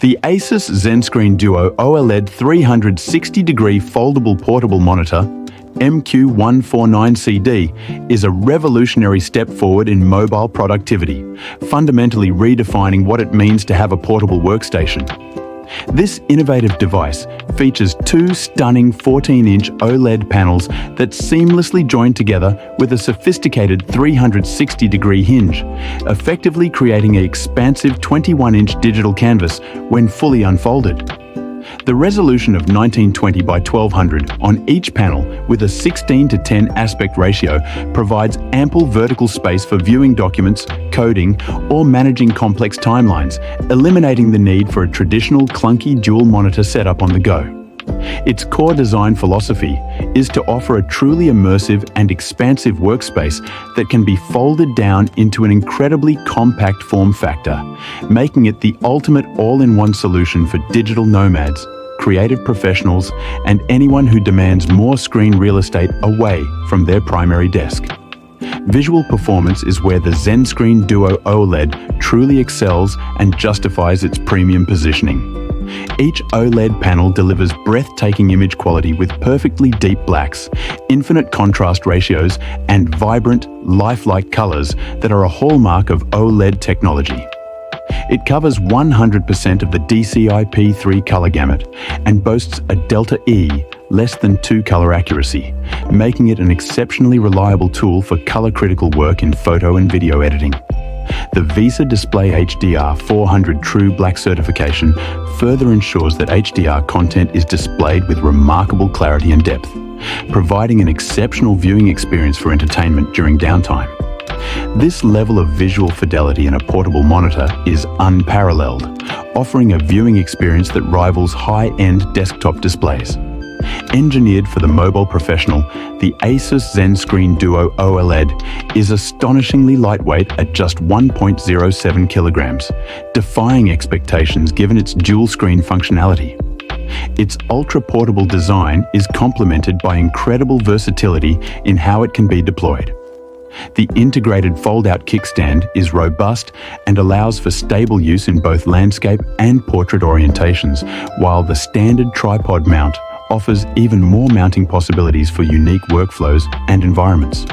The ASUS ZenScreen Duo OLED 360-degree Foldable Portable Monitor MQ149CD is a revolutionary step forward in mobile productivity, fundamentally redefining what it means to have a portable workstation. This innovative device features two stunning 14-inch OLED panels that seamlessly join together with a sophisticated 360-degree hinge, effectively creating an expansive 21-inch digital canvas when fully unfolded. The resolution of 1920 by 1200 on each panel with a 16:10 aspect ratio provides ample vertical space for viewing documents, coding, or managing complex timelines, eliminating the need for a traditional clunky dual monitor setup on the go. Its core design philosophy is to offer a truly immersive and expansive workspace that can be folded down into an incredibly compact form factor, making it the ultimate all-in-one solution for digital nomads, creative professionals, and anyone who demands more screen real estate away from their primary desk. Visual performance is where the ZenScreen Duo OLED truly excels and justifies its premium positioning. Each OLED panel delivers breathtaking image quality with perfectly deep blacks, infinite contrast ratios, and vibrant, lifelike colors that are a hallmark of OLED technology. It covers 100% of the DCI-P3 color gamut and boasts a Delta E less than 2 color accuracy, making it an exceptionally reliable tool for color-critical work in photo and video editing. The VISA Display HDR 400 True Black certification further ensures that HDR content is displayed with remarkable clarity and depth, providing an exceptional viewing experience for entertainment during downtime. This level of visual fidelity in a portable monitor is unparalleled, offering a viewing experience that rivals high-end desktop displays. Engineered for the mobile professional, the ASUS ZenScreen Duo OLED is astonishingly lightweight at just 1.07 kilograms, defying expectations given its dual-screen functionality. Its ultra-portable design is complemented by incredible versatility in how it can be deployed. The integrated fold-out kickstand is robust and allows for stable use in both landscape and portrait orientations, while the standard tripod mount offers even more mounting possibilities for unique workflows and environments.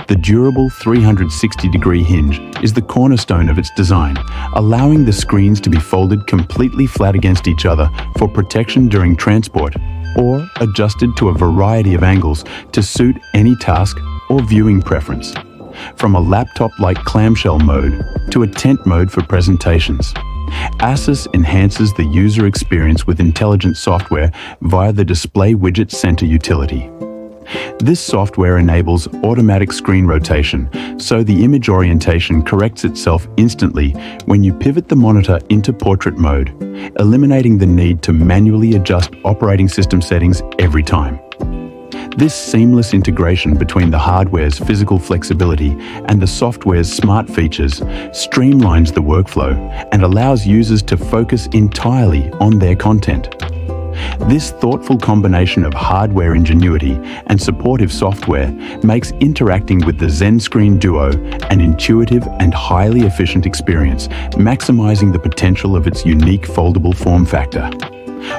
The durable 360-degree hinge is the cornerstone of its design, allowing the screens to be folded completely flat against each other for protection during transport, or adjusted to a variety of angles to suit any task or viewing preference, from a laptop-like clamshell mode to a tent mode for presentations. ASUS enhances the user experience with intelligent software via the Display Widget Center utility. This software enables automatic screen rotation, so the image orientation corrects itself instantly when you pivot the monitor into portrait mode, eliminating the need to manually adjust operating system settings every time. This seamless integration between the hardware's physical flexibility and the software's smart features streamlines the workflow and allows users to focus entirely on their content. This thoughtful combination of hardware ingenuity and supportive software makes interacting with the ZenScreen Duo an intuitive and highly efficient experience, maximizing the potential of its unique foldable form factor.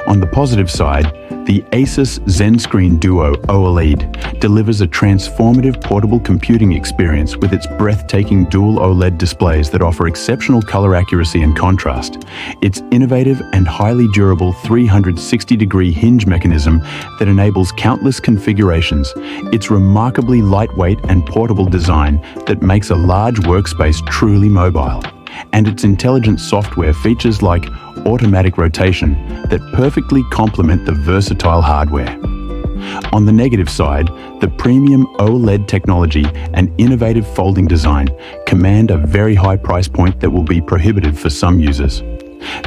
On the positive side, the ASUS ZenScreen Duo OLED delivers a transformative portable computing experience with its breathtaking dual OLED displays that offer exceptional color accuracy and contrast. Its innovative and highly durable 360-degree hinge mechanism that enables countless configurations, its remarkably lightweight and portable design that makes a large workspace truly mobile, and its intelligent software features like automatic rotation that perfectly complement the versatile hardware. On the negative side, the premium OLED technology and innovative folding design command a very high price point that will be prohibitive for some users.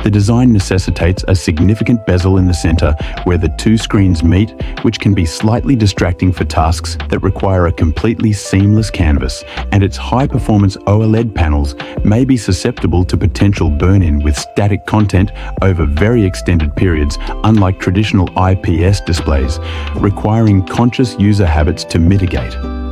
The design necessitates a significant bezel in the center where the two screens meet, which can be slightly distracting for tasks that require a completely seamless canvas, and its high-performance OLED panels may be susceptible to potential burn-in with static content over very extended periods, unlike traditional IPS displays, requiring conscious user habits to mitigate.